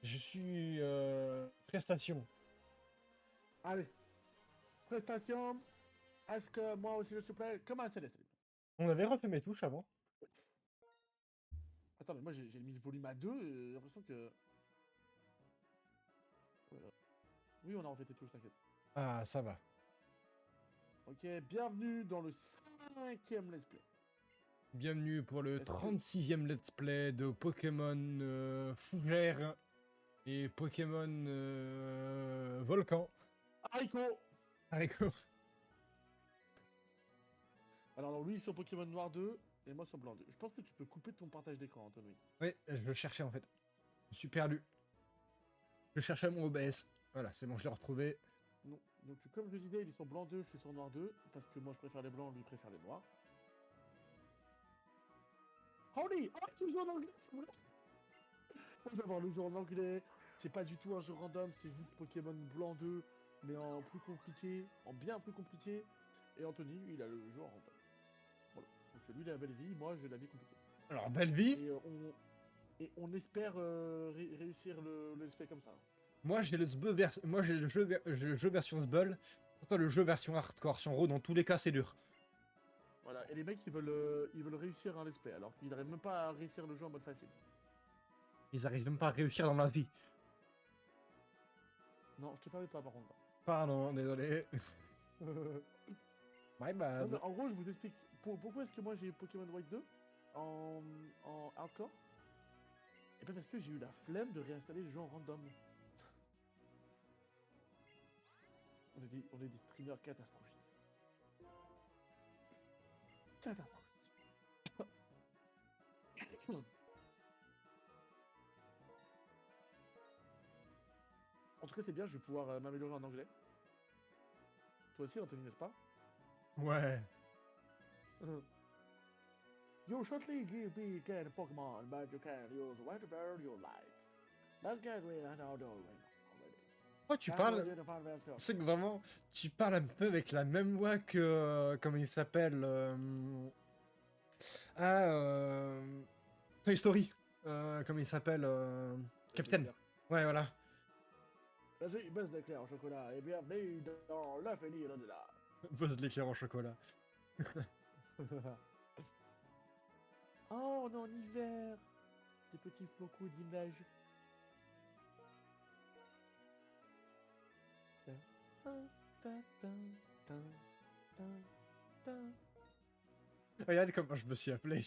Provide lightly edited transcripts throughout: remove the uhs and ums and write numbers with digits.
Je suis prestation. Allez, prestation. Est-ce que moi aussi je suis prêt? Commencez les streams. On avait refait mes touches avant. Attends, mais moi j'ai mis le volume à 2 et j'ai l'impression que. Voilà. Oui, on a refait tes touches, t'inquiète. Ah, ça va. Ok, bienvenue dans le 5e let's play. Bienvenue pour le Est-ce que. 36e let's play de Pokémon Fougère et Pokémon Volcan. Haricot! Haricot. Alors, lui sur Pokémon Noir 2 et moi sur Blanc 2. Je pense que tu peux couper ton partage d'écran, Anthony. Oui, je le cherchais en fait. Je me suis perdu. Je cherchais mon OBS. Voilà, c'est bon, je l'ai retrouvé. Non. Donc, comme je disais, il est sur Blanc 2, je suis sur Noir 2, parce que moi je préfère les blancs, lui préfère les noirs. Howdy! Ah, tu joues en anglais, c'est vrai! On va voir le jeu en anglais. C'est pas du tout un jeu random, c'est juste Pokémon Blanc 2, mais en plus compliqué, en bien plus compliqué. Et Anthony, il a le jeu en random. Voilà. Donc lui, il a la belle vie, moi, j'ai la vie compliquée. Alors, belle vie. Et on espère réussir le let's play comme ça. Moi, j'ai Moi, j'ai le jeu version Sbull. Pourtant, le jeu version hardcore. Si en gros, dans tous les cas, c'est dur. Voilà. Et les mecs, ils veulent réussir un let's play, alors qu'ils n'arrivent même pas à réussir le jeu en mode facile. Ils arrivent même pas à réussir dans la vie. Non, je te permets pas, par contre. Pardon, désolé. My Non, mais bad. en gros, je vous explique pourquoi est-ce que moi j'ai Pokémon White 2 en, en hardcore. Et pas parce que j'ai eu la flemme de réinstaller le jeu en random. On est des streamers catastrophiques. Catastrophiques. En tout cas, c'est bien, je vais pouvoir m'améliorer en anglais. Toi aussi, Anthony, n'est-ce pas? Ouais. You shortly give me can Pokemon, but you can use whatever you like. Let's get rid of all already. Oh, tu Can we parles. do the fun best go? C'est que vraiment, tu parles un peu avec la même voix que. Comment il s'appelle Ah, Toy Story. Comment il s'appelle Buzz Captain. l'éclair. Ouais, voilà. Vas-y, Buzz l'éclair au chocolat, et bienvenue dans l'infini au-delà. Buzz l'éclair en chocolat. Oh, on est en hiver. Des petits flocons de neige. Regarde comment je me suis appelé.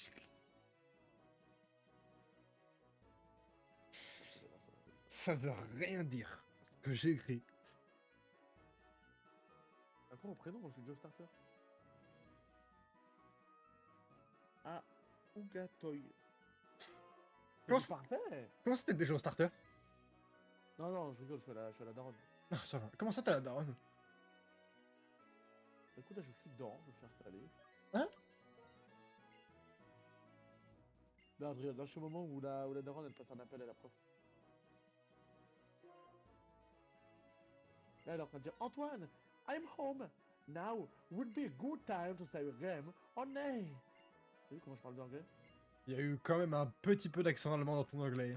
Ça veut rien dire. Ce que j'ai écrit. À quoi mon prénom? Moi, je suis Joe Starter. Ah, Ougatoy. Mais Comment c'est parfait! comment c'était déjà au starter? Non, non, je rigole, je suis à la daronne. Non, ça va. Comment ça, t'as la daronne? Écoute, là, je suis dedans, je me suis installé. Hein? Là, je regarde, là, je suis au moment où la daronne, elle passe un appel à la prof. Là, elle est en train de dire Antoine, I'm home. Now would be a good time to say a game on nay. T'as vu comment je parle d'anglais? Il y a eu quand même un petit peu d'accent allemand dans ton anglais.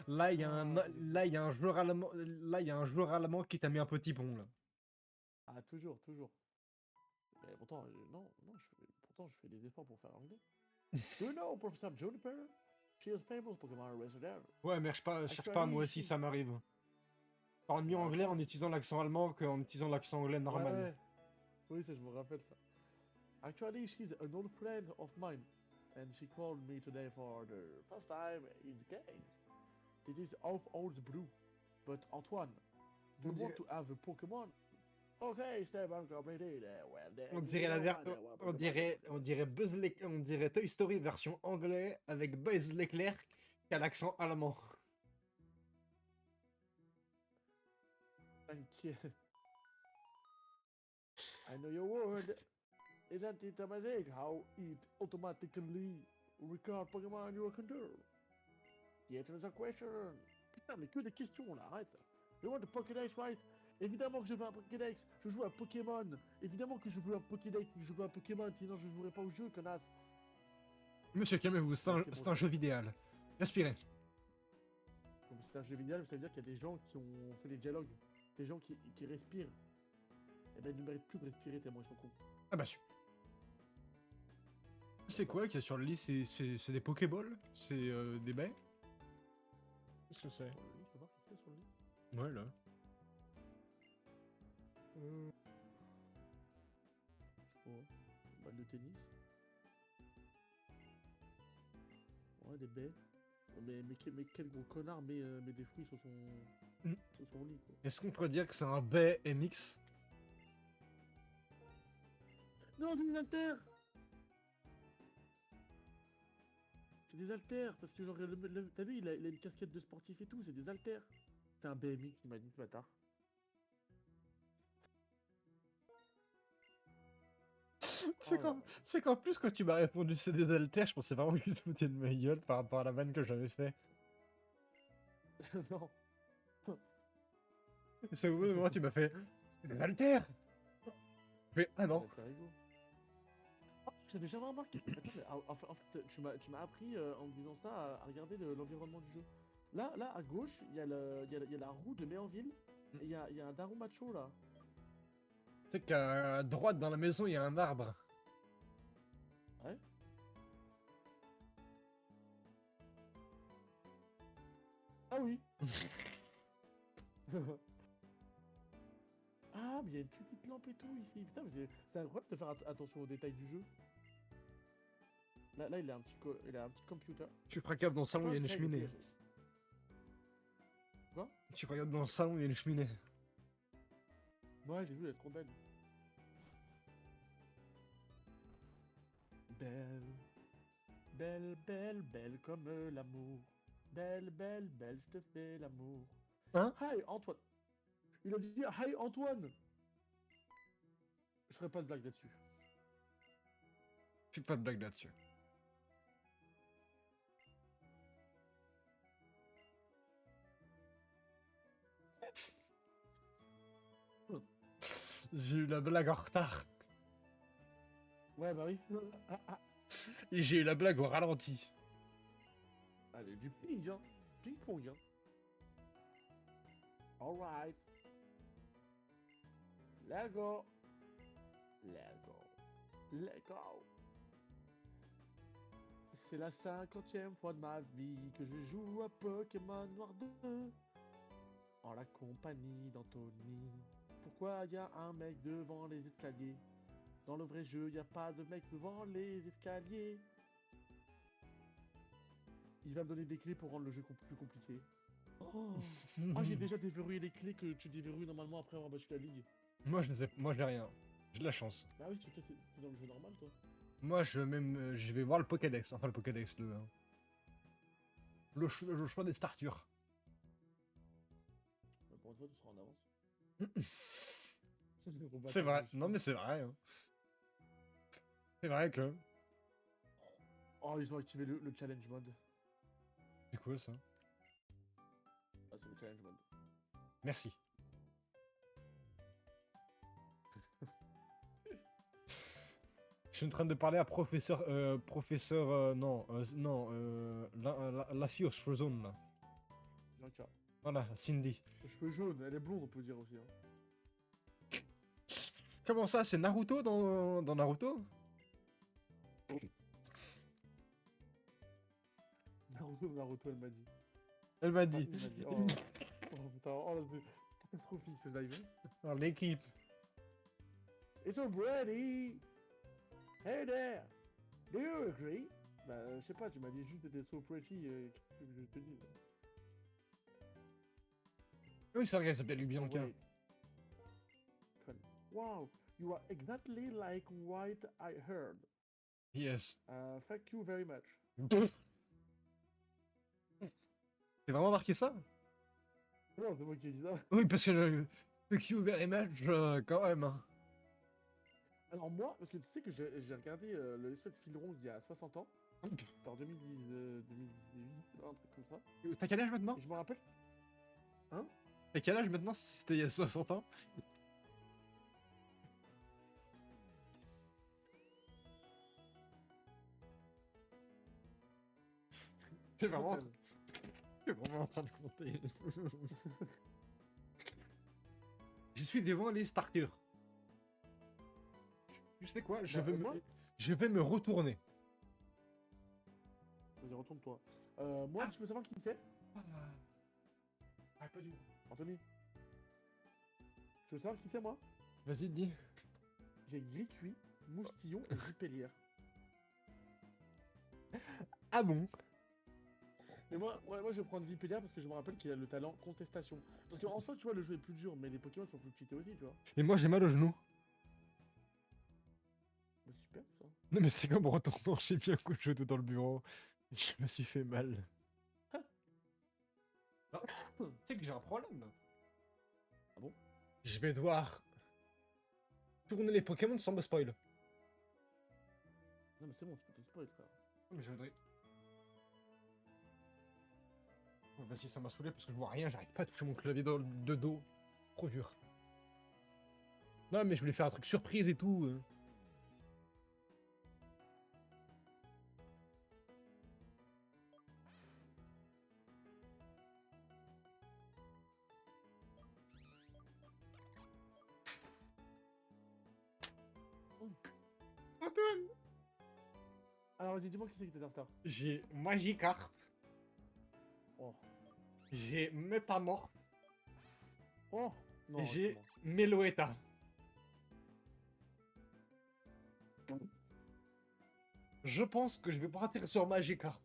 Là, il y a un, Ah, là, il y a un joueur allemand, là, il y a un joueur allemand qui t'a mis un petit pont, là. ah, toujours, toujours. Mais pourtant, non, non, pourtant, je fais des efforts pour faire anglais. Do you know Professor Juniper? She is famous Pokemon racer. Ouais, mais cherche pas, moi Actually, aussi, she's. ça m'arrive. Parle mieux Ouais, je anglais en sais. utilisant l'accent allemand qu'en utilisant l'accent anglais Ouais, normal. ouais. Oui, ça, je me rappelle ça. Actually, she's an old friend of mine. And she called me today for the first time in the game. It is of old blue. But Antoine, do On you want dirait, to have a Pokemon? Okay, step on completed. Well, on then dirait you la know ver- what I want on Pokemon. dirait, on dirait on dirait Toy Story version anglais avec Buzz l'éclair qui a l'accent allemand. Thank you. I know your word. Isn't it amazing how it automatically record Pokemon you control? Yet another question. Putain, mais que des questions là, arrête. You want a Pokédex, right? Évidemment que je veux un Pokédex, je joue à Pokémon. Évidemment que je veux un Pokédex, je veux un Pokémon, sinon je jouerai pas au jeu, connasse. Monsieur, calmez-vous, Ok, bon, c'est un jeu vidéo. Respirez. comme c'est un jeu vidéo, ça veut dire qu'il y a des gens qui ont fait des dialogues. Des gens qui respirent. Et ben, ils ne méritent plus de respirer tellement ils sont cons. Ah bah, c'est quoi qu'il y a sur le lit? C'est des Pokéballs? C'est des baies? Qu'est-ce que c'est? Sur le lit, je peux voir qu'est-ce qu'il y a sur le lit. Ouais, là. Je sais pas. Une balle de tennis. Ouais, des baies. Mais quel gros connard met des fruits Mm. sur son lit, quoi. Est-ce qu'on pourrait dire que c'est un baie MX? Non, c'est des haltères! C'est des haltères, parce que genre, t'as vu, il a une casquette de sportif et tout, c'est des haltères. C'est un BMX, il m'a dit, ce bâtard. Oh là C'est qu'en plus, quand tu m'as répondu c'est des haltères, je pensais vraiment que tu te foutais de ma gueule par rapport à la vanne que j'avais fait. là. Non. Et c'est au bout d'un moment, tu m'as fait c'est des haltères! Je fais ah non! T'as raison. Oh, j'avais jamais remarqué. Attends, mais en fait, tu m'as appris en me disant ça à regarder l'environnement du jeu. Là, à gauche, il y a la roue de Méanville. Et il y a un daron macho là. Tu sais qu'à droite dans la maison, il y a un arbre. Ouais. Ah oui. Ah, mais il y a une petite lampe et tout ici. Putain, mais c'est incroyable de faire attention aux détails du jeu. Là, il a un petit computer. Tu regardes dans le salon, il y a une cheminée. Quoi? Tu regardes dans le salon, il y a une cheminée. Ouais, j'ai vu, elle est trop belle. Belle, belle, belle, belle comme l'amour. Belle, belle, belle, je te fais l'amour. Hein? Hi, Antoine. Il a dit hi, Antoine. Je ferai pas de blague là-dessus. Fais pas de blague là-dessus. J'ai eu la blague en retard. Ouais, bah oui. Ah, ah. Et j'ai eu la blague au ralenti. Allez, du ping, hein. Ping-pong, hein. Alright. Let's go. Let's go. Let's go. C'est la 50e fois de ma vie que je joue à Pokémon Noir 2 en la compagnie d'Anthony. Pourquoi y a un mec devant les escaliers? Dans le vrai jeu, y a pas de mec devant les escaliers. Il va me donner des clés pour rendre le jeu plus compliqué. Oh. Ah, j'ai déjà déverrouillé les clés que tu déverrouilles normalement après avoir battu la ligue. Moi, je ne sais, moi, j'ai rien. J'ai de la chance. Bah oui, t'es dans le jeu normal, toi. Moi, je vais voir le Pokédex. Enfin, le Pokédex, le choix des startures. Bah, pour une fois, tu seras en avance. C'est vrai. Non, mais c'est vrai. Hein. C'est vrai que. Oh, ils ont activé le challenge mode. C'est quoi ça? Ah, c'est le challenge mode. Merci. Je suis en train de parler à la fille aux cheveux jaunes là. Jean-Pierre. Voilà, Cindy. Les cheveux jaunes, elle est blonde, on peut dire aussi. Hein. Comment ça, c'est Naruto dans Naruto? Naruto, elle m'a dit. Elle m'a Ah, dit. il m'a dit. Oh, oh putain, oh là, c'est catastrophique ce live. Hein. Alors, l'équipe. It's already. Hey there. Do you agree? Bah, je sais pas, tu m'as dit juste que t'étais so pretty. Qu'est-ce que je te dis? Oui, c'est vrai qu'elle s'appelle Bianca. Wait. Wow, you are exactly like what I heard. Yes. Thank you very much. C'est vraiment marqué ça? Non, c'est moi qui ai dit ça. Oui, parce que le Fuck you very much, quand même. Hein. Alors moi, parce que tu sais que j'ai regardé l'espèce de fil rond il y a 60 ans. C'était en 2010, 2018, un truc comme ça. T'as quel âge maintenant? Et je me rappelle. Hein? T'as quel âge maintenant si c'était il y a 60 ans? C'est vraiment... Je suis vraiment en train de compter. Je suis devant les starters. Tu sais quoi, moi je vais me retourner. Vas-y, retourne-toi. Moi, tu veux savoir qui c'est? Ah, pas du tout. Anthony, tu veux savoir qui c'est, moi? Vas-y, dis. J'ai Gris-Cuit, Moustillon et Vipellière. Ah bon? Mais moi, je vais prendre Vipellière parce que je me rappelle qu'il a le talent contestation. Parce qu'en soi, tu vois, le jeu est plus dur, mais les Pokémon sont plus cheatés aussi, tu vois. Et moi j'ai mal au genou. Mais super, ça. Non mais c'est comme en retournant, j'ai mis un coup de genou dans le bureau. Je me suis fait mal. Ah, tu sais que j'ai un problème là. Ah bon? Je vais devoir tourner les Pokémon sans me spoil. Non, mais c'est bon, tu peux te spoil, frère. Mais je voudrais... Vas-y, ça m'a saoulé parce que je vois rien, j'arrive pas à toucher mon clavier de dos. Trop dur. Non mais je voulais faire un truc surprise et tout. Antoine! Alors, vas-y, dis-moi qui c'est qui t'a star. J'ai Magikarp, Oh. j'ai Metamorph, Oh. Non, et j'ai c'est bon. Meloetta. Je pense que je vais partir sur Magikarp.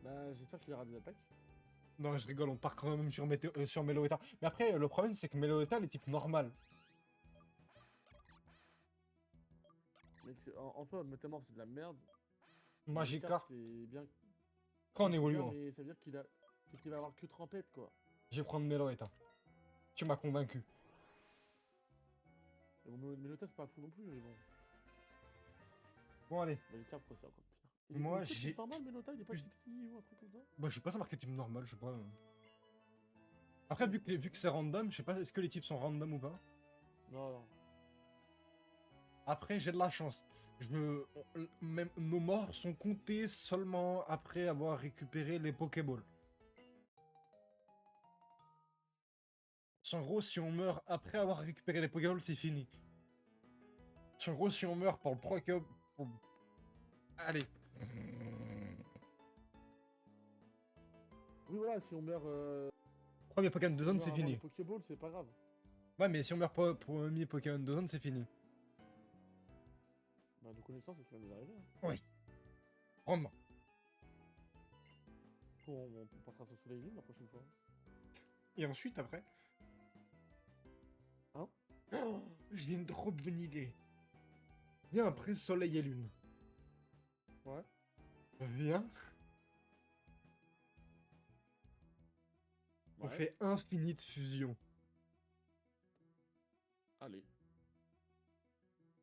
Bah, j'espère qu'il y aura des attaques. Non, je rigole, on part quand même sur, sur Meloetta. Mais après, le problème, c'est que Meloetta, elle est type normal. Mais en soi, Metamorph, c'est de la merde. Magikarp, c'est bien. quand on C'est évolue, bien, hein. mais ça veut dire qu'il va avoir que trempette, quoi. Je vais prendre Meloetta. Tu m'as convaincu. Et bon, Melota, c'est pas fou non plus, mais bon. Bon, allez. Mais tiens, pourquoi c'est encore pire. Moi, est-ce que j'ai... c'est normal, Melota, il est pas plus- si petit ou un truc comme ça? Bah, je sais pas, ça marqué type normal, je sais pas. Après, vu que c'est random, je sais pas, est-ce que les types sont random ou pas? Non, non. Après, j'ai de la chance. Même nos morts sont comptés seulement après avoir récupéré les Pokéballs. En gros, si on meurt après avoir récupéré les Pokéballs, c'est fini. En gros, si on meurt pour le Pokéball... Allez. Oui, voilà, si on meurt. Premier Pokémon de Si on zone, meurt c'est avant le fini. Pokéball, c'est pas grave. Ouais, mais si on meurt pour premier Pokémon de zone, c'est fini. Bah, de connaissance, c'est ce qui va nous arriver. Hein. Rendement. On passera sur Soleil Lune la prochaine fois. Et ensuite, après... Hein? Oh, j'ai une trop bonne idée. Viens après Soleil et Lune. Ouais. Viens. On Ouais. fait Infinite Fusion. Allez.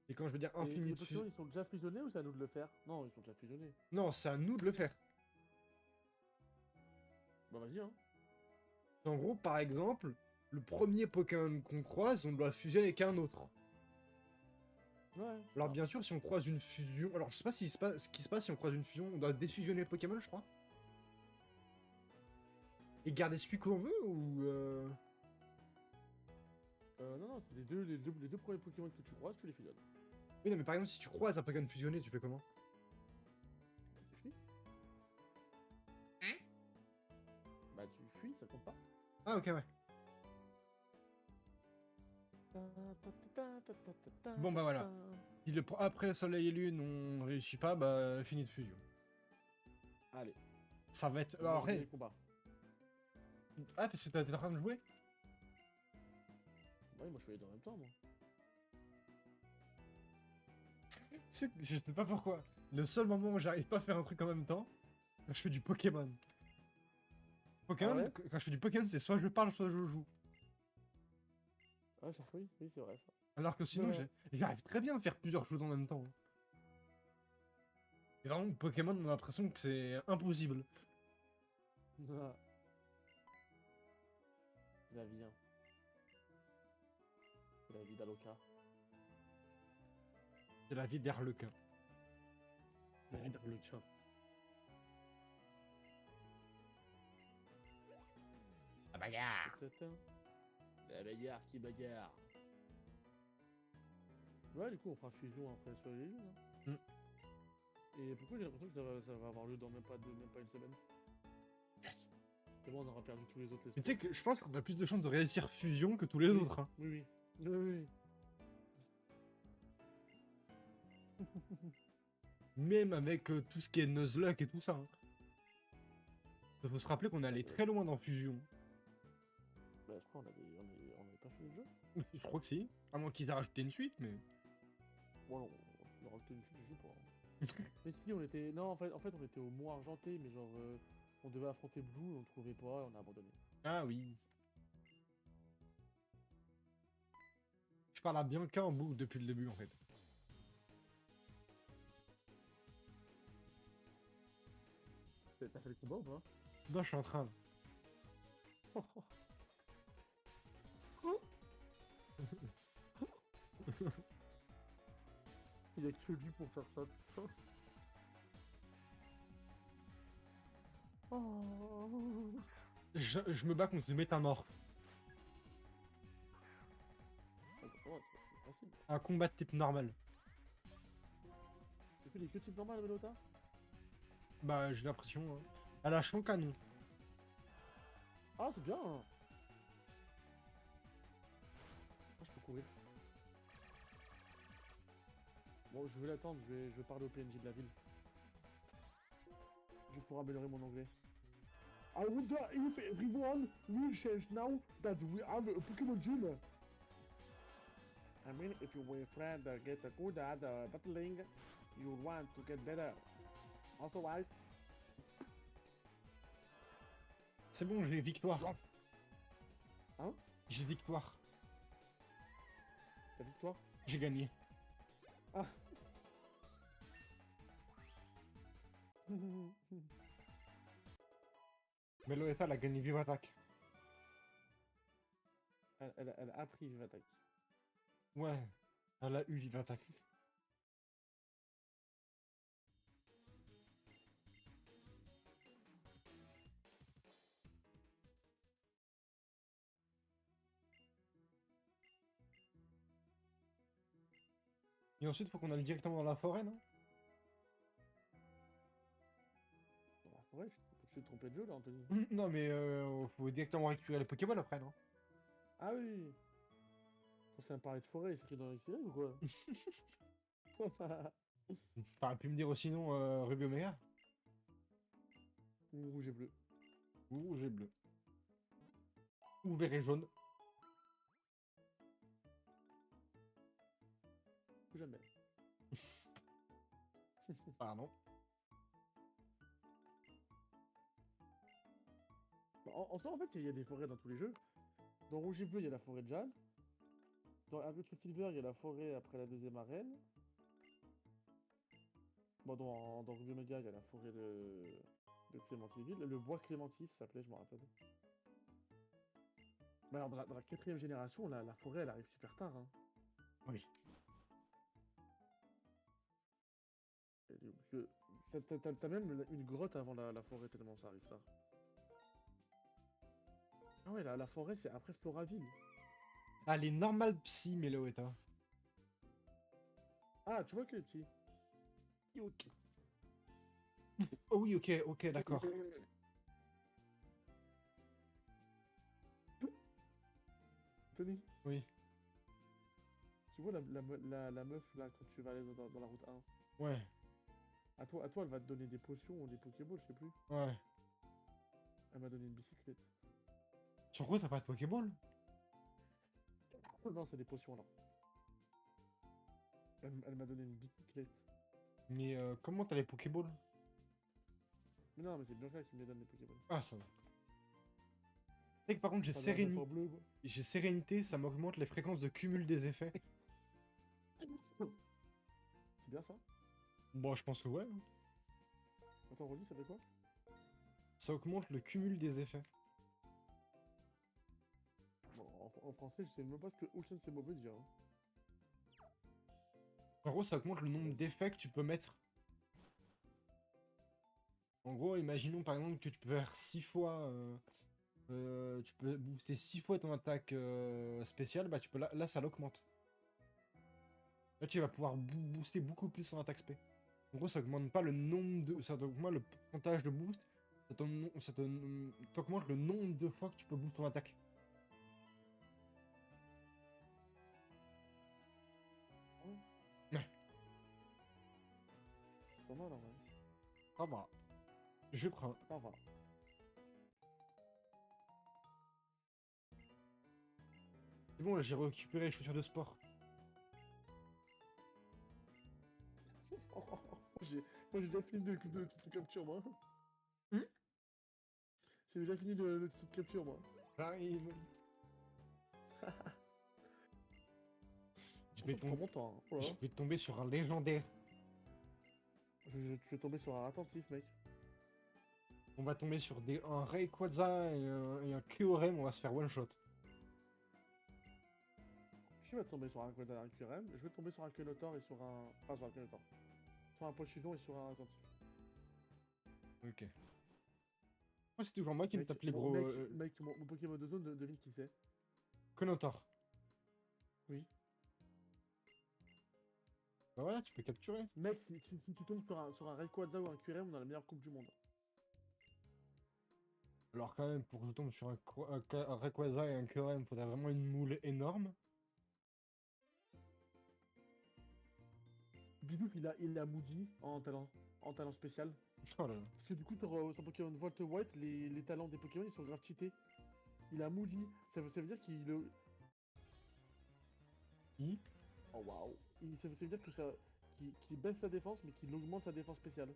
Et quand je veux dire Et les Infinite Pokémon, Fusion... ils sont déjà fusionnés ou c'est à nous de le faire? Non, ils sont déjà fusionnés. Non, c'est à nous de le faire. Bah, vas-y, hein. En gros, par exemple, le premier Pokémon qu'on croise, on doit le fusionner avec un autre. Ouais. Alors bien sûr, si on croise une fusion... Alors je sais pas ce qui se passe si on croise une fusion, on doit défusionner le Pokémon, je crois. Et garder celui qu'on veut, ou... Non, non, c'est les deux premiers Pokémon que tu croises, tu les fusionnes. Oui, non, mais par exemple, si tu croises un Pokémon fusionné, tu fais comment? Tu fuis. Bah, tu fuis, ça compte pas. Ah, ok, ouais. Bon, bah voilà. Si après Soleil et Lune, on réussit pas, bah fini de fusion. Allez. Ça va être... On va Alors, regarder hey. les combats. Ah, parce que t'es en train de jouer? Ouais, moi je suis allé dans le même temps, moi. Je sais pas pourquoi. Le seul moment où j'arrive pas à faire un truc en même temps, quand je fais du Pokémon. Pokémon, Ah ouais quand je fais du Pokémon, c'est soit je parle, soit je joue. Ah, oui, oui, c'est vrai ça. Alors que sinon, Ouais. j'arrive très bien à faire plusieurs choses en même temps. Et vraiment, Pokémon, on a l'impression que c'est impossible. La vie, hein. C'est la vie d'Aloca. C'est la vie d'Herlequin. La vie d'Aloca. bagarre. Tata. La bagarre qui bagarre. Ouais, du coup, on fera fusion après sur les jeux. Hein. Et pourquoi j'ai l'impression que ça va avoir lieu dans même pas une semaine? C'est bon, on aura perdu tous les autres Mais tu sais espoirs. que je pense qu'on a plus de chances de réussir fusion que tous les Oui, autres. Hein. oui, oui. Oui, oui. Même avec tout ce qui est Nuzlocke et tout ça. Hein. Il faut se rappeler qu'on est allé très loin dans fusion. Bah, je crois on avait pas fini le jeu. Je crois que si. À moins qu'ils aient rajouté une suite, mais. Bon, non, on aura une chute, je joue pas. Hein. Mais si, on était. Non, en fait, on était au Mont Argenté, mais genre. On devait affronter Blue, on trouvait pas, et on a abandonné. Ah oui. Je parle à Bianca en boucle depuis le début en fait. T'as fait le combat ou pas? Non, je suis en train. Là. Il y a que lui pour faire ça, putain. Oh. Je me bats contre une métamorphe. Ah, bah, ça va, c'est facile. Un combat de type normal. C'est que des que types normales, Velota? Bah, j'ai l'impression. Hein. Elle a son canon. Ah, c'est bien! Hein. Ah, je peux courir. Bon, je vais l'attendre, je vais parler au PNJ de la ville. Je pourrai améliorer mon anglais. I wonder if everyone will change now that we have a Pokemon Gym. I mean, if your friend get good at battling, you want to get better. Otherwise, C'est bon, j'ai victoire. hein? J'ai victoire. Ta victoire? J'ai gagné. Ah. Meloetta, elle a gagné Vive Attaque. Elle a appris Vive Attaque. Ouais, elle a eu Vive Attaque. Et ensuite, faut qu'on aille directement dans la forêt, non? Ouais, je suis trompé de jeu là, Anthony. Non, mais faut directement récupérer les Pokéballs après, non? Ah oui! Quand c'est un parler de forêt, c'est écrit dans les ou quoi? T'aurais pu me dire aussi non, Ruby Omega? Ou rouge et bleu. Ou rouge et bleu. Ou vert et jaune. Ou jamais. Pardon. En soi, en fait, il y a des forêts dans tous les jeux. Dans Rouge et Bleu, il y a la forêt de Jade. Dans Heart Gold Silver, il y a la forêt après la deuxième arène. Bon, dans Ruby Omega, il y a la forêt de Clémentineville. Le bois Clémentis, ça s'appelait, je me rappelle. Mais alors, dans la quatrième génération, la forêt, elle arrive super tard. Hein. Oui. T'as même une grotte avant la forêt, tellement ça arrive tard. Ah ouais, la forêt, c'est après Floraville. Ah, les normal psy, Meloetta. Ah, tu vois que les petits. Ok. Oh oui, ok, d'accord. Tony, Oui. tu vois la meuf là quand tu vas aller dans la route 1? Ouais, À toi, elle va te donner des potions ou des Pokéballs, je sais plus. ouais. Elle m'a donné une bicyclette. Sur quoi t'as pas de Pokéball? Non, c'est des potions alors. Elle m'a donné une bicyclette. Mais comment t'as les Pokéballs? Mais non, mais c'est Bianca qui me les donne les Pokéballs. Ah, ça va. Tu sais que par contre, j'ai Pas dans la sérénité. map en bleu, moi. J'ai sérénité, ça m'augmente les fréquences de cumul des effets. C'est bien ça? Bon, je pense que ouais. Hein. Attends, redis, ça fait quoi? Ça augmente le cumul des effets. Bon, en français, je sais même pas ce que aucun de ces mots veut dire. Hein. En gros, ça augmente le nombre d'effets que tu peux mettre. En gros, imaginons par exemple que tu peux faire 6 fois Tu peux booster 6 fois ton attaque spéciale, bah tu peux là ça l'augmente. Là tu vas pouvoir booster beaucoup plus ton attaque spé. En gros ça augmente pas le nombre de... ça augmente le pourcentage de boost, t'augmente le nombre de fois que tu peux booster ton attaque. Ouais, Ouais, c'est pas mal en vrai. ça va. Je prends. Ça va. C'est bon là j'ai récupéré les chaussures de sport. J'ai moi j'ai déjà fini de toute capture moi. Hmm. J'ai déjà fini de toute capture moi. J'arrive. Je vais, Pourtant je prends mon temps. Hein. Oh là je là. vais tomber sur un légendaire. Je vais tomber sur un attentif mec. On va tomber sur un Rayquaza et un Kyurem, on va se faire one shot. Je vais tomber sur un QRM, je vais tomber sur un Kelotor et sur un... Enfin sur un Kelotor. Sur un Pochidon et sur un attentif. Ok. Moi c'est toujours moi qui me Mec, tape les gros... mon Pokémon de zone, devine qui c'est. Connotor. Oui. Bah voilà, tu peux capturer. Mec, si tu tombes sur un Rayquaza ou un QRM, on a la meilleure coupe du monde. Alors quand même, pour que je tombe sur un Rayquaza et un Kyurem, faudrait vraiment une moule énorme. Bidouf, il a Moody en talent spécial. Oh là là. Parce que du coup, sur Pokémon Volt White, les talents des Pokémon, ils sont grave cheatés. Il a Moody, ça veut dire qu'il... I. Oh waouh. Ça veut dire que ça... qu'il baisse sa défense, mais qu'il augmente sa défense spéciale.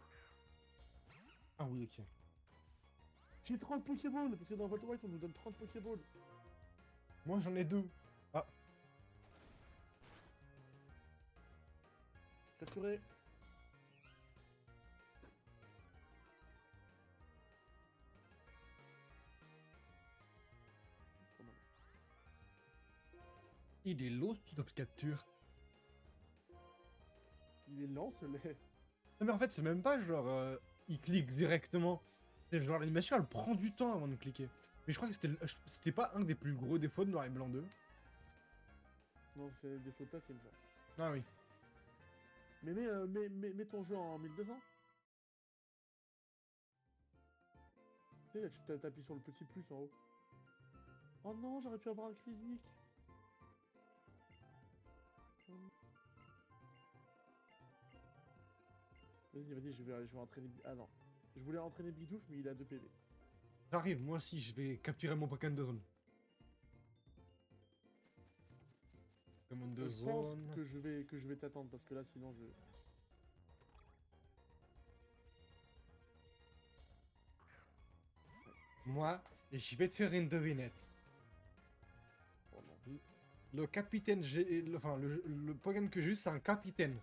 Ah oui, ok. J'ai 30 Pokéballs, parce que dans Volt White, on nous donne 30 Pokéballs. Moi j'en ai deux. Ah, Capturé. il est lourd, tu dois capture. Il est lent, ce lait. Non mais en fait, c'est même pas genre... il clique directement. C'est genre l'animation, elle prend du temps avant de cliquer. Mais je crois que c'était pas un des plus gros défauts de Noir et Blanc 2. Non, c'est des fautes faciles, ça. Ah oui. Mais mets ton jeu en 1200. Tu sais, là, tu t'appuies sur le petit plus en haut. Oh non, j'aurais pu avoir un Krizik. Vas-y, je vais entraîner... Ah non. Je voulais entraîner Bidouf, mais il a 2 PV. J'arrive, moi aussi, je vais capturer mon Pokémon de zone. Pokémon de Je pense zone... que je vais t'attendre, parce que là, sinon, je... Moi, je vais te faire une devinette. Oh non. Le capitaine, enfin, le Pokémon que j'ai eu, c'est un capitaine.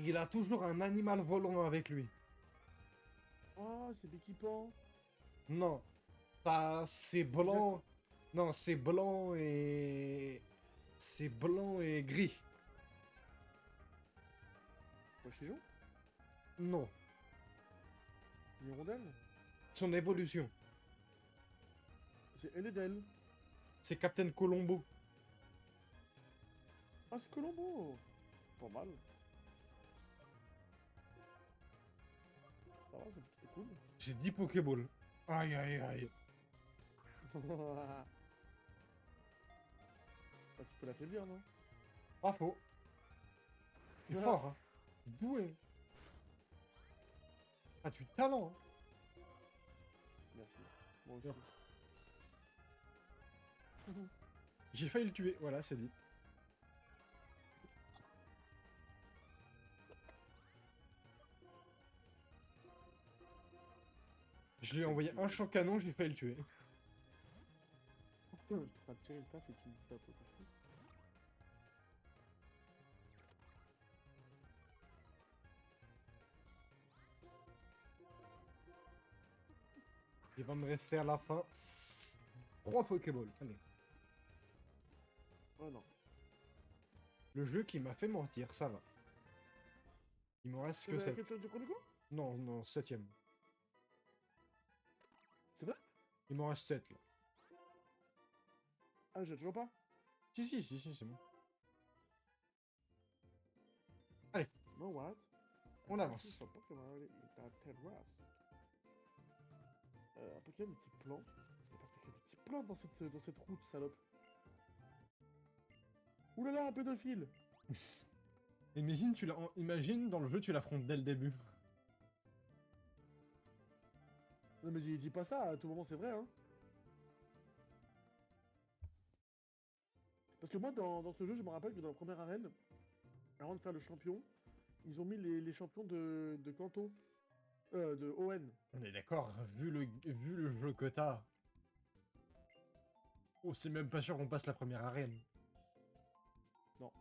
Il a toujours un animal volant avec lui. Oh, c'est Béquipan. Non, ça, c'est blanc. Non, c'est blanc et... C'est blanc et gris. Pochijon. Non, Hirondelle. son évolution. C'est Eledel. C'est Captain Colombo. Ah, c'est Colombo. Pas mal. Ça va, c'est cool. J'ai 10 Pokéballs. Aïe, aïe, aïe. Ah, tu peux l'affaiblir, non? Pas faux. Il est fort, hein. Il est doué. Ah, du talent, hein. Merci. Moi aussi. Bien. J'ai failli le tuer, voilà, c'est dit. Je lui ai envoyé un champ canon, j'ai failli le tuer. Tu vas tirer le taf et tu me dis ça pour ta chose. Il va me rester à la fin 3 Pokéballs. Allez. Oh non. Le jeu qui m'a fait mentir, ça va. Il m'en reste que La 7. capture du Chronico? Non, non, 7ème. Il m'en reste 7 là. Ah, j'ai toujours pas. Si, c'est bon. No what? On avance. Un Pokémon petit plan. Il y a pas fait que des petits plans dans cette route, salope. Oulala, un pédophile! Imagine dans le jeu tu l'affrontes dès le début. Non mais il dit pas ça, à tout moment c'est vrai, hein. Parce que moi, dans ce jeu, je me rappelle que dans la première arène, avant de faire le champion, ils ont mis les champions de Kanto. De ON. On est d'accord, vu le jeu que t'as. Oh, c'est même pas sûr qu'on passe la première arène. Non.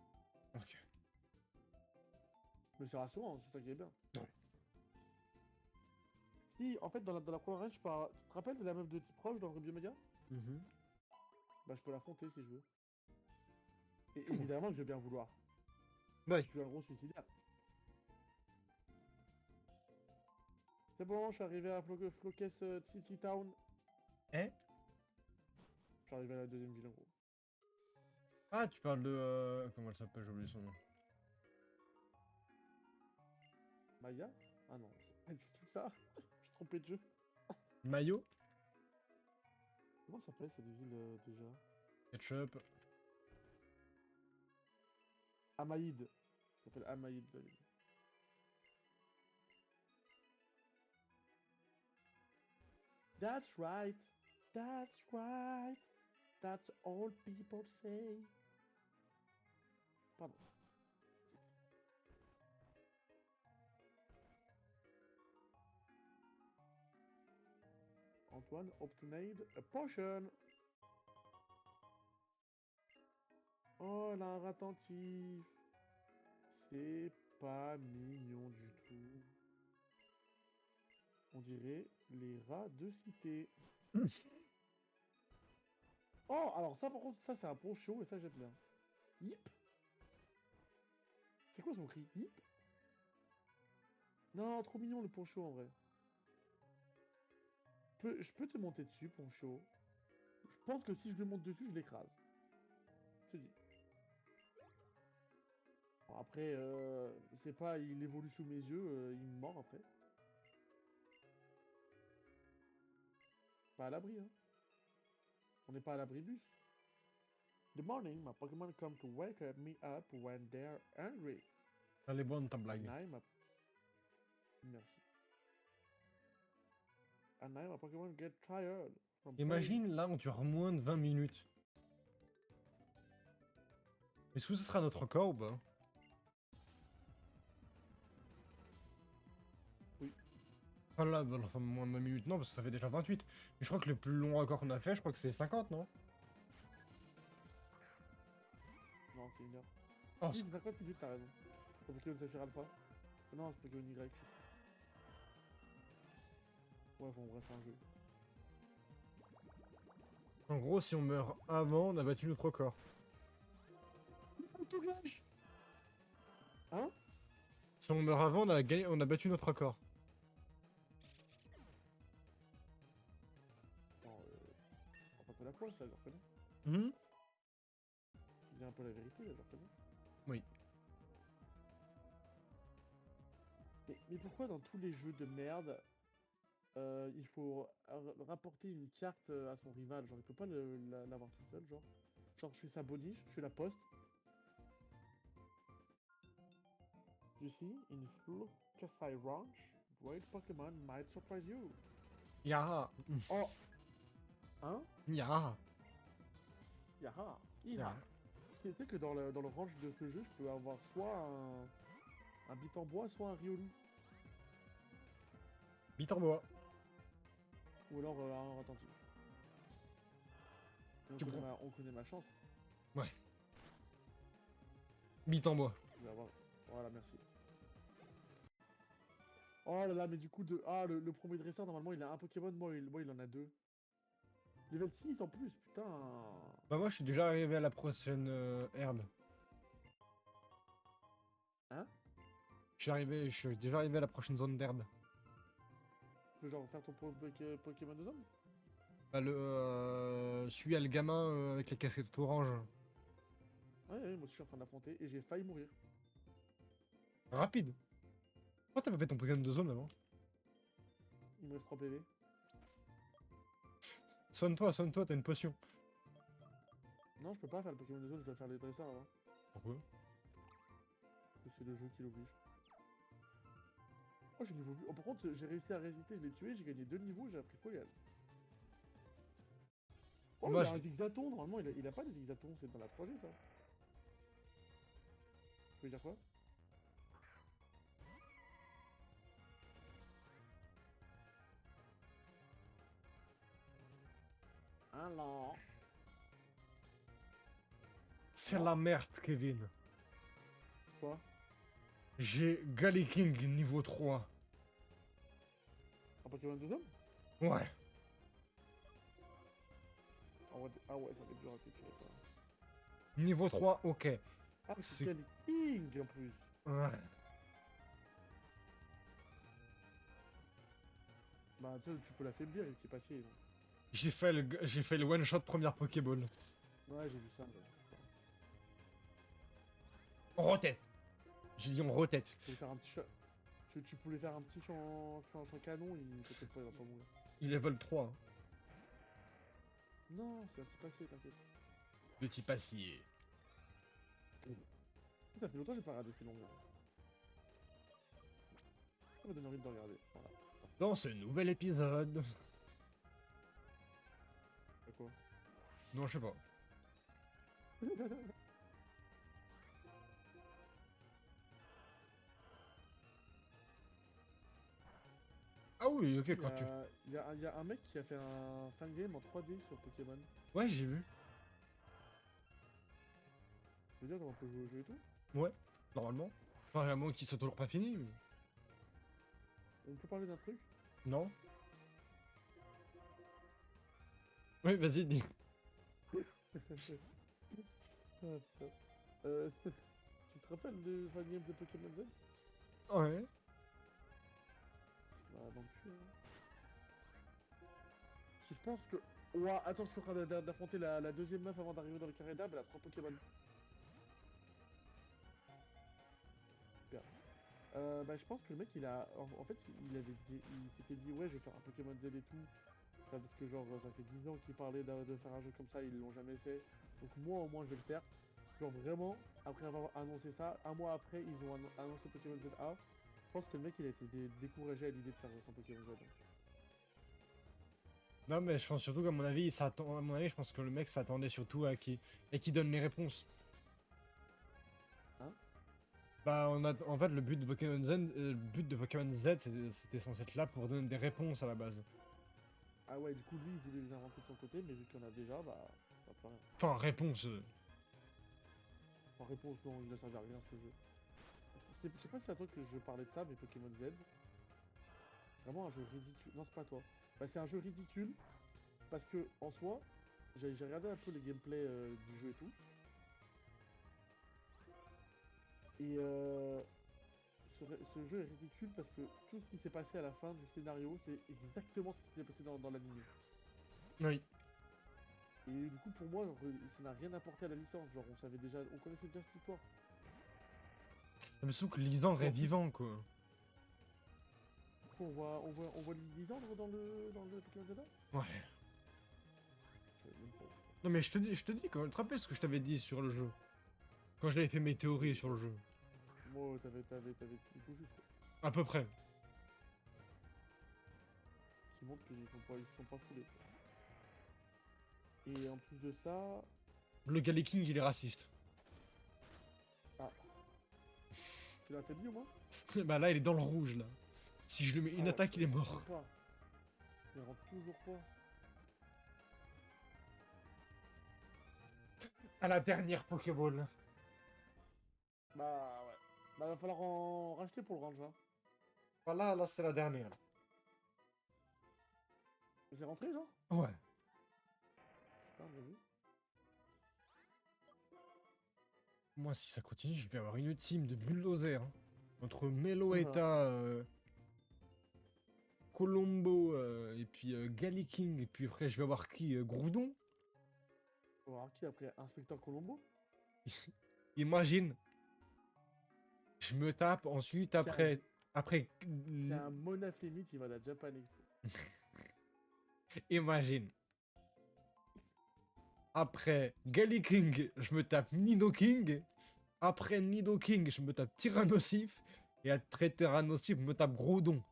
Ok. Mais c'est rassurant, c'est ça qui est bien. Ouais. Si, en fait, dans la première arène, je peux... Tu te rappelles de la meuf de type proche dans Ruby Omega? Mhm. Bah, je peux l'affronter si je veux. Et Comment? évidemment que je vais bien vouloir. Ouais. Je suis un gros suicidaire. C'est bon, je suis arrivé à Flokes City Town. Eh? Je suis arrivé à la deuxième ville en gros. Ah, tu parles de... comment elle s'appelle? J'ai oublié son nom. Maya? Ah non, c'est pas du tout ça. Je suis trompé de jeu. Mayo? Comment ça s'appelle cette ville déjà? Ketchup. Amaïd. Ça s'appelle Amaïd la ville. That's right. That's right. That's all people say. Pardon. Antoine obtained a potion. Oh, elle a un rat attentif. C'est pas mignon du tout. On dirait les rats de cité. Oh, alors ça par contre, ça c'est un poncho et ça j'aime bien. Yip. C'est quoi son cri? Yip. Non, trop mignon le poncho en vrai. Je peux te monter dessus, poncho. Je pense que si je le monte dessus, je l'écrase. Je te dis. Bon, après, c'est pas, il évolue sous mes yeux, il me mord après. Pas à l'abri, hein. On n'est pas à l'abri bus. The morning, my Pokémon come to wake me up when they're hungry. Elle est bonne ta At blague. night, Merci. At night, my Pokémon get tired from Imagine, là, on dure moins de 20 minutes. Est-ce que ce sera notre record ou pas? Oui. Ah là, bah, enfin, moins de 20 minutes, non, parce que ça fait déjà 28. Mais je crois que le plus long record qu'on a fait, je crois que c'est 50, non? Non, c'est une heure. Oh, Oui, c'est 50 minutes, t'as raison. C'est Pokémon Saphir Alpha. Non, c'est Pokémon Y, je sais plus. Ouais, bon, bref, c'est un jeu. en gros, si on meurt avant, on a battu notre record. Autographe. Hein? Si on meurt avant, on a battu notre record. Non, on un peu la poisse là, je reconnais. Mhm. Je dis un peu la vérité là, je reconnais. Oui. Mais pourquoi dans tous les jeux de merde, il faut rapporter une carte à son rival? Genre, il peut pas l'avoir tout seul, genre. Genre, je suis sa boniche, je suis la poste. You see, in Flucasai Ranch, great Pokémon might surprise you. Ya. Oh! Hein? Ya. Yaha! Ya. Iha! Tu sais que dans le range de ce jeu, je peux avoir soit un bit en bois, soit un Riolu. Bite en bois. Ou alors un attentif. Tu prends. On connaît ma chance. Ouais. Bite en bois. Je vais avoir... Voilà, merci. Oh là là, mais du coup, le premier dresseur, normalement, il a un Pokémon, moi, il en a deux. Level 6 en plus, putain. Bah moi, je suis déjà arrivé à la prochaine herbe. Hein? Je suis déjà arrivé à la prochaine zone d'herbe. Tu peux genre faire ton Pokémon de zone? Bah, celui à le gamin avec la casquette orange. Ouais, moi aussi je suis en train d'affronter et j'ai failli mourir. Rapide. Pourquoi t'as pas fait ton Pokémon de zone avant? Il me reste 3 PV. Soigne-toi, t'as une potion. Non, je peux pas faire le Pokémon de zone, je dois faire les dresseurs avant. Pourquoi? Parce que c'est le jeu qui l'oblige. Oh, j'ai niveau 8. Oh, par contre, j'ai réussi à résister, je l'ai tué, j'ai gagné 2 niveaux, j'ai appris Folial. Oh, Moi, il a je... un zigzaton, normalement il a pas des zigzatons, c'est dans la 3G ça. Tu veux dire quoi? Ah non. C'est la merde, Kevin. Quoi? J'ai King niveau 3. Un Pokémon de zone? Ouais. Ah ouais, ça va être dur à capturer ça. Niveau 3, ok. Ah, c'est C'est... King en plus. Ouais. Bah, tu peux l'affaiblir, il s'est passé. J'ai fait le one-shot première Pokéball. Ouais, j'ai vu ça. Ouais. On retête. J'ai dit on retête. Tu peux faire un petit chat. Tu pouvais faire un petit champ canon, il t'inquiète pas, il va pas mourir. Il est level 3. Hein. Non, c'est un petit passé, t'inquiète. Petit passier. Ça fait longtemps que j'ai pas regardé ces longues. Ça m'a donné envie de regarder. Voilà. Dans ce nouvel épisode... C'est quoi? Non, je sais pas. Ah oui, ok, quand tu... Il y a un mec qui a fait un fan game en 3D sur Pokémon. Ouais, j'ai vu. Ça veut dire qu'on peut jouer au jeu et tout? Ouais, normalement. Enfin, à moins qu'ils soient toujours pas finis. Mais... On peut parler d'un truc? Non. Oui, vas-y, dis. Ah, putain. Tu te rappelles de fan game de Pokémon Z? Ouais. Bah, dans le cul, hein. Je pense que. Ouah, attends, je suis en train d'affronter la deuxième meuf avant d'arriver dans le carré d'arbre, elle a 3 Pokémon. Super. Bah, je pense que le mec, il a. En fait, il s'était dit, ouais, je vais faire un Pokémon Z et tout. Ça, parce que, genre, ça fait 10 ans qu'ils parlaient de faire un jeu comme ça, ils l'ont jamais fait. Donc, moi, au moins, je vais le faire. Genre, vraiment, après avoir annoncé ça, un mois après, ils ont annoncé Pokémon ZA. Je pense que le mec, il a été découragé à l'idée de faire son Pokémon Z. Non, mais je pense surtout qu'à mon avis, à mon avis, je pense que le mec s'attendait surtout à qui donne les réponses. Hein? Bah, en fait, le but de Pokémon Z, c'était censé être là pour donner des réponses à la base. Ah ouais, du coup, lui, il voulait les inventer de son côté, mais vu qu'il y en a déjà, bah, ça plus rien. Enfin, réponse. En réponse, non, il ne servait à rien ce jeu. Je sais pas si c'est à toi que je parlais de ça, mais Pokémon Z, c'est vraiment un jeu ridicule. Non, c'est pas toi. Bah, c'est un jeu ridicule, parce que, en soi, j'ai regardé un peu les gameplays du jeu et tout. Et ce jeu est ridicule parce que tout ce qui s'est passé à la fin du scénario, c'est exactement ce qui s'est passé dans l'anime. Oui. Et du coup, pour moi, genre, ça n'a rien apporté à la licence. Genre, on connaissait déjà cette histoire. Ça me saoule que Lisandre Et est en plus, vivant, quoi. on voit Lisandre dans le Pokémon Zelda? Ouais. Je savais même pas. Non, mais je te dis, quand tu te rappelles ce que je t'avais dit sur le jeu? Quand j'avais fait mes théories sur le jeu. Moi, t'avais tout juste, quoi. À peu près. Qui montre qu'ils se sont pas foulés. Et en plus de ça. Le King, il est raciste. Ah. Tu l'as affaibli au moins? Bah là, il est dans le rouge, là. Si je lui mets une Ah, attaque, il est mort. pas. Il rentre toujours pas. À la dernière Pokéball. Bah ouais. Bah va falloir en racheter pour le range, hein. Voilà, là, c'est la dernière. C'est rentré, genre? Ouais. Putain, bien vu. Moi, si ça continue, je vais avoir une team de bulldozer. Hein. Entre Melo Voilà. Eta, Colombo, et puis Galiking, et puis après je vais avoir qui Groudon. On va voir qui après Inspecteur Colombo. Imagine, je me tape ensuite après, C'est un monaflémite, il va à la Japan Expo. imagine. Après Galiking, je me tape Nidoking. Après Nidoking, je me tape Tyrannosif. Et après Tyrannosif, je me tape Groudon.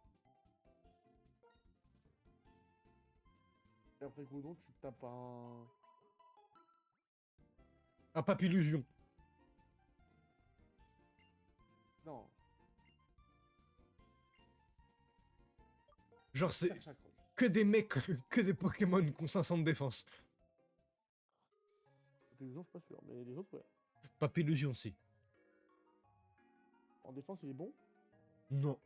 Et après Groudon, tu tapes un. Un Papillusion. Non, Genre c'est Chakra. que des mecs, que des Pokémon qui ont 500 de défense. Illusion, je suis pas sûr, mais les autres, ouais. Papillusion, si. En défense, il est bon. Non.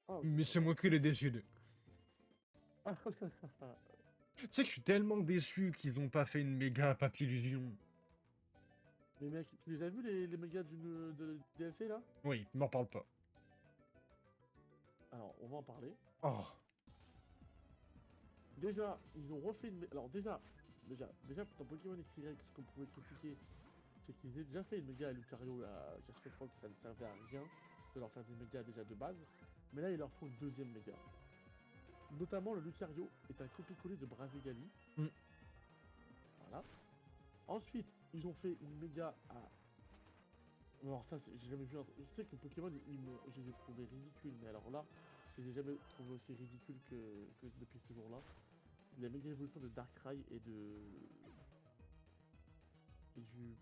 Ah, ok. Mais c'est moi qui l'ai décidé. Ah, Tu sais que je suis tellement déçu qu'ils ont pas fait une méga Papillusion. mais mec, tu les as vus les mégas de DLC là? Oui, m'en parle pas. Alors, on va en parler. Oh. Déjà, ils ont refait une. Alors, déjà, dans Pokémon XY, ce qu'on pouvait critiquer, c'est qu'ils avaient déjà fait une méga à Lucario à chaque fois que ça ne servait à rien de leur faire des mégas déjà de base. Mais là, ils leur font une deuxième méga. Notamment, le Lucario est un copier-coller de Brazigali. Mm. Voilà. Ensuite, ils ont fait une méga à. Alors, ça, j'ai jamais vu. Je sais que Pokémon, je les ai trouvés ridicules, mais alors là, je les ai jamais trouvés aussi ridicules que depuis ce jour-là. La méga évolution de Darkrai et du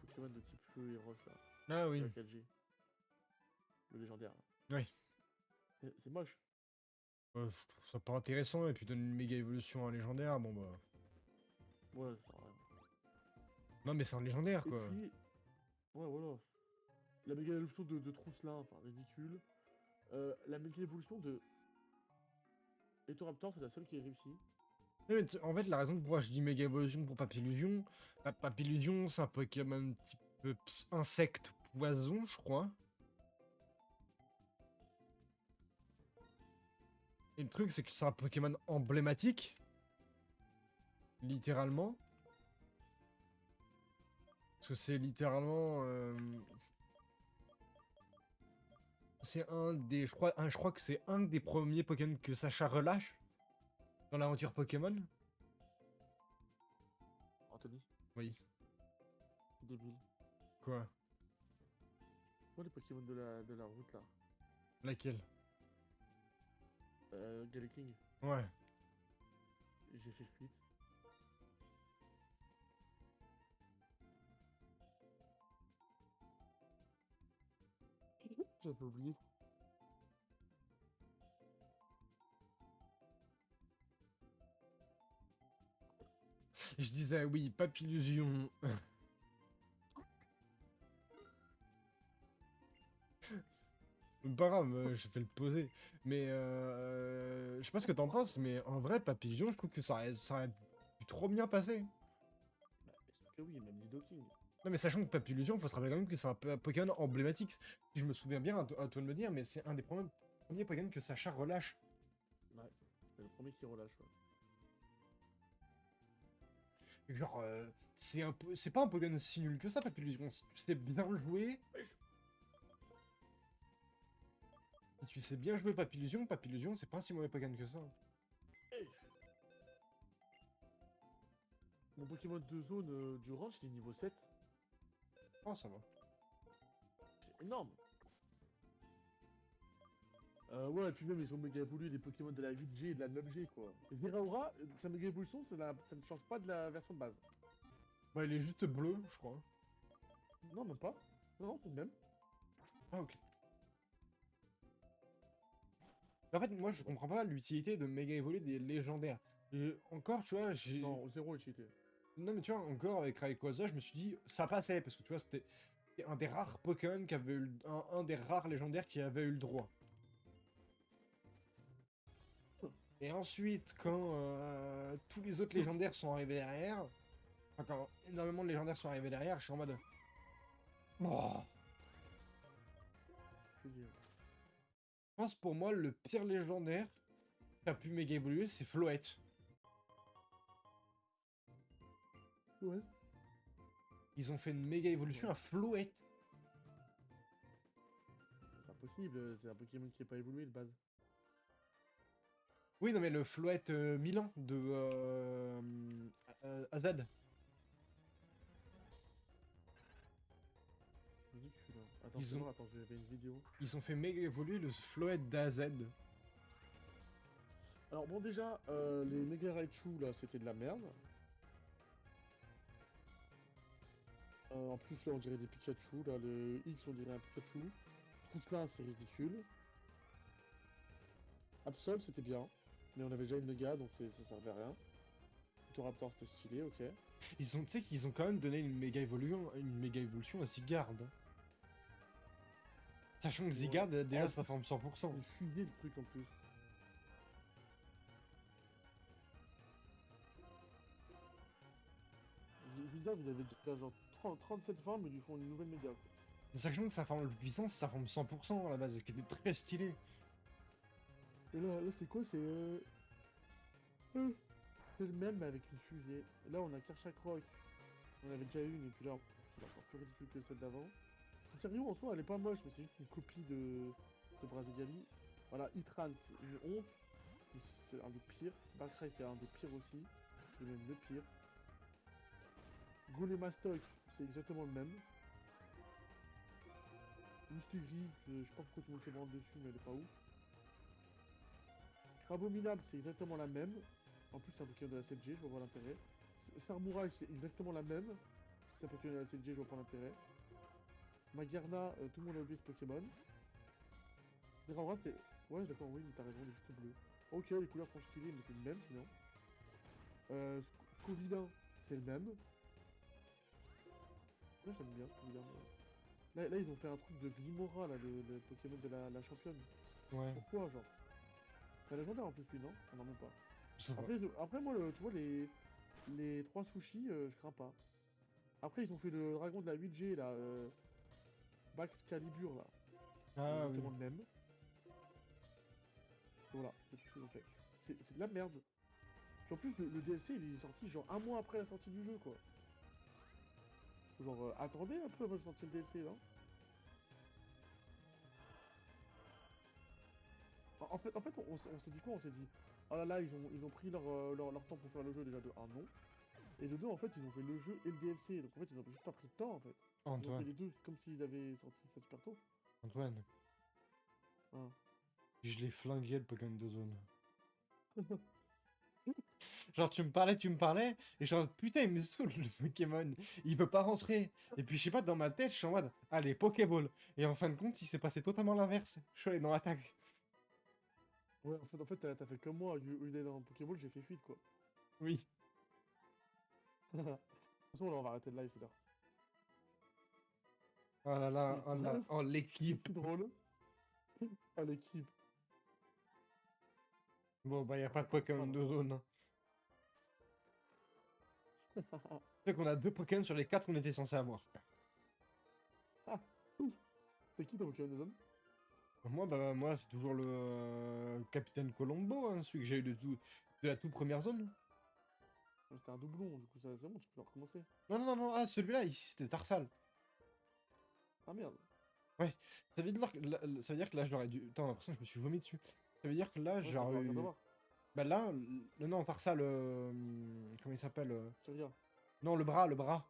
Pokémon de type feu et roche là. Ah oui. Le 4G. Le légendaire. Oui. C'est moche. Je trouve ça pas intéressant, et puis donner une méga évolution à un légendaire, bon bah. Ouais, ça sert à rien. Non mais c'est un légendaire Et quoi. puis, ouais, voilà. La méga évolution de Trousselin, enfin ridicule. La méga évolution de Etoraptor, c'est la seule qui est réussie. Non, mais en fait, la raison pourquoi je dis méga évolution pour Papillusion, Papillusion c'est un Pokémon un petit peu insecte poison, je crois. Et le truc, c'est que c'est un Pokémon emblématique. Littéralement. Parce que c'est littéralement. C'est un des. Je crois que c'est un des premiers Pokémon que Sacha relâche dans l'aventure Pokémon. Anthony, Oui. débile. Quoi? Quoi les Pokémon de la route là? Laquelle? Galaking, Ouais. j'ai fait fuite. J'avais oublié. Je disais oui, Papillusion. Pas grave, je vais le poser. Mais je sais pas ce que t'en penses, mais en vrai, Papillusion, je trouve que ça aurait pu trop bien passer. Bah, bien sûr que oui, même Nidoking. Non mais sachant que Papillusion, faut se rappeler quand même que c'est un Pokémon emblématique. Si je me souviens bien, à toi de me dire, mais c'est un des premiers Pokémon que Sacha relâche. Ouais, c'est le premier qui relâche. Ouais. Genre, c'est pas un Pokémon si nul que ça, Papillusion. Si tu sais bien jouer... Si tu sais bien jouer Papillusion, c'est pas un si mauvais Pokémon que ça. Hey. Mon Pokémon de zone du ranch, il est niveau 7. Oh, ça va. C'est énorme. Ouais, et puis même ils ont méga évolué les Pokémon de la 8G et de la 9G quoi. Et Zeraora, sa méga évolution, ça ne change pas de la version de base. Bah, il est juste bleu, je crois. Non, même pas. Non, non, tout de même. Ah, ok. En fait, moi, je comprends pas l'utilité de méga évoluer des légendaires. Encore, tu vois, j'ai... Non, zéro est cheaté. Non, mais tu vois, encore avec Rayquaza, je me suis dit, ça passait, parce que tu vois, c'était un des rares Pokémon qui avait eu... un des rares légendaires qui avait eu le droit. Et ensuite, quand tous les autres légendaires sont arrivés derrière, enfin, quand énormément de légendaires sont arrivés derrière, je suis en mode... Oh. Je te dis. Je pense pour moi, le pire légendaire, T'as pu méga évoluer, c'est Floette. Ouais. Ils ont fait une méga évolution à Floette. C'est impossible, c'est un Pokémon qui n'est pas évolué de base. Oui, non, mais le Floette Milan de AZ. Ridicule. Hein. Attends, Ils c'est ont, bon, attends, j'avais une vidéo. ils ont fait méga évoluer le Floette d'AZ. Alors bon déjà, les Mega Raichu là c'était de la merde. En plus là on dirait des Pikachu, là le X on dirait un Pikachu. Trousselin c'est ridicule. Absol c'était bien, mais on avait déjà une Mega donc ça servait à rien. Raptor c'était stylé, ok. Ils ont, tu sais qu'ils ont quand même donné une méga évolution à Zygarde. Sachant que Zygarde, déjà, Oh, ça forme 100%. il fusait le truc en plus. Zygarde il avait déjà genre 37 formes, ils lui font une nouvelle Mega. Quoi. Sachant que sa forme la plus puissante, ça forme 100% à la base, qui était très stylé. Et là c'est quoi? C'est le même mais avec une fusée. Là on a Karchakroc. On avait déjà une et puis là c'est encore plus ridicule que celle d'avant. Sérieux en soi elle est pas moche mais c'est juste une copie de Brazigali. Voilà, Itran c'est une honte. C'est un des pires. Darkrai c'est un des pires aussi. C'est même le pire. Golemastoc c'est exactement le même. Mistigri, je sais pas pourquoi tout le monde se branle dessus mais elle est pas ouf. Crabominable c'est exactement la même. En plus c'est un Pokémon de la 7G, je vois pas l'intérêt. Sarmourage c'est exactement la même. C'est un Pokémon de la 7G, je vois pas l'intérêt. Magarna, tout le monde a oublié ce Pokémon. Mirandra, c'est. Ouais, d'accord, oui, t'as raison, il est juste bleu. Ok, les couleurs sont stylées, mais c'est le même sinon. Scovidin, c'est le même. Moi, j'aime bien Scovidin. Là, ils ont fait un truc de Glimora, là, le Pokémon de la championne. Ouais, Pourquoi, genre? C'est légendaire en plus, lui, non? On n'en même pas. je sais pas. Après moi, tu vois, les trois sushis, je crains pas. Après, ils ont fait le dragon de la 8G, là, Baxcalibur, là. C'est Ah oui. exactement le même. Voilà, c'est tout ce qu'ils ont fait. C'est de la merde. Puis en plus, le DLC, il est sorti genre un mois après la sortie du jeu, quoi. Genre, attendez un peu avant de sortir le DLC, là. En fait on s'est dit quoi? On s'est dit, oh là là, ils ont pris leur temps pour faire le jeu, déjà de un non. Et de deux, en fait, ils ont fait le jeu et le DLC. Donc en fait, ils ont juste pas pris de temps, en fait. Ils ont fait Antoine, les deux comme s'ils avaient sorti ça super tôt. Antoine, Hein. je l'ai flingué le Pokémon de zone. Genre, tu me parlais, et genre, putain, il me saoule le Pokémon. Il peut pas rentrer. Et puis, je sais pas, dans ma tête, je suis en mode, allez, Pokéball. Et en fin de compte, il s'est passé totalement l'inverse. Je suis allé dans l'attaque. Ouais, en fait, t'as fait comme moi, au lieu d'aller dans Pokéball, j'ai fait fuite, quoi. Oui. De toute façon, là, on va arrêter le live, c'est l'heure. Oh là là, oh l'équipe. C'est drôle. Ah, l'équipe. Bon, bah, y a Ah, pas ça de commence Pokémon mal. de zone. Tu sais qu'on a 2 Pokémon sur les 4 qu'on était censé avoir. Ah, ouf. C'est qui ton Pokémon de zone? Moi, c'est toujours le Capitaine Colombo, hein, celui que j'ai eu de la toute première zone. C'était un doublon, du coup, ça, c'est bon, tu peux recommencer. Non, non, non, non, ah, celui-là, ici, c'était Tarsal. Ah merde. Ouais, ça veut dire que là, je l'aurais dû. Attends, j'ai l'impression que je me suis vomi dessus. Ça veut dire que là, Ouais, ça j'aurais va, regarde eu. voir. Bah là, le non, Tarsal, comment il s'appelle Kyria. Non, le bras, le bras.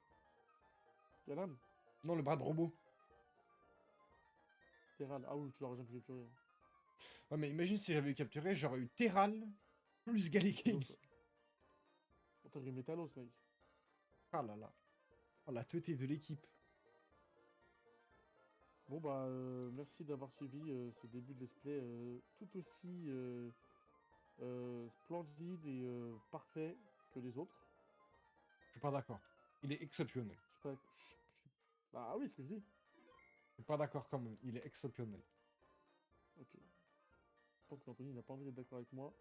Yalan. Non, le bras de robot. Terral. Ah oui, tu l'aurais jamais pu capturer. Ouais, mais imagine si j'avais capturé, j'aurais eu Terral plus Galiking. Métalos, ouais. Oh, t'as eu Métalos, mec. Ah là là. Oh, la teuté de l'équipe. Bon bah merci d'avoir suivi ce début de let's play tout aussi splendide et parfait que les autres. Je suis pas d'accord. Il est exceptionnel. Je sais pas. Ah oui, ce que je dis. Je suis pas d'accord quand même. Il est exceptionnel. Ok. Je pense qu'Anthony n'a pas envie d'être d'accord avec moi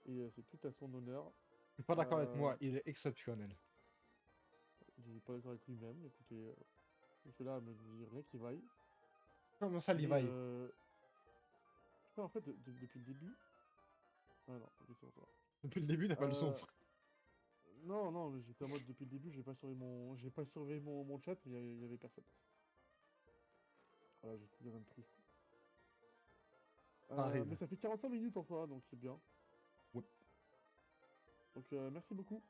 et c'est tout à son honneur. Je suis pas d'accord avec Euh, moi. Il est exceptionnel. il n'est pas d'accord avec lui-même. Écoutez, cela me dit rien qui vaille. Comment ça, Mais Levi? je sais pas, en fait depuis le début, Ah non, ok, c'est bon, ça va. Depuis le début, t'as pas le son. Euh, Non, non, mais j'étais en mode depuis le début, j'ai pas surveillé mon chat, il y avait personne. Voilà, je suis même triste. Ça Mais arrive. ça fait 45 minutes en soi, donc c'est bien. Ouais. Donc merci beaucoup.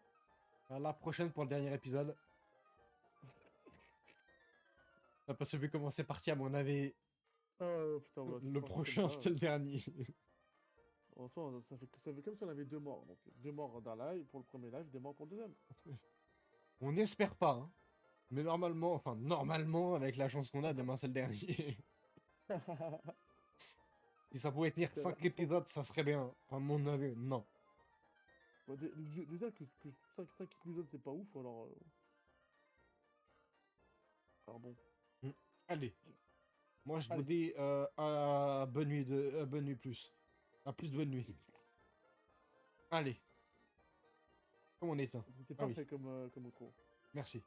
À la prochaine pour le dernier épisode. Parce que vu comment c'est parti, à mon avis, Ah putain, voilà, c'est le parti comme prochain, ça. c'était le dernier. En soi, ça fait comme si on avait deux morts. Donc deux morts d'un live pour le premier live, deux morts pour le deuxième. On n'espère pas, hein. Mais normalement, avec la chance qu'on a, demain c'est le dernier. Si ça pouvait tenir Putain, 5 épisodes, ça serait bien. À mon avis, non. bah, déjà que 5 épisodes c'est pas ouf, alors bon. Mm. Allez, moi je vous Allez, dis à bonne nuit plus. À plus de bonne nuit. Allez, comme on éteint. c'était Ah oui, parfait comme outro. merci.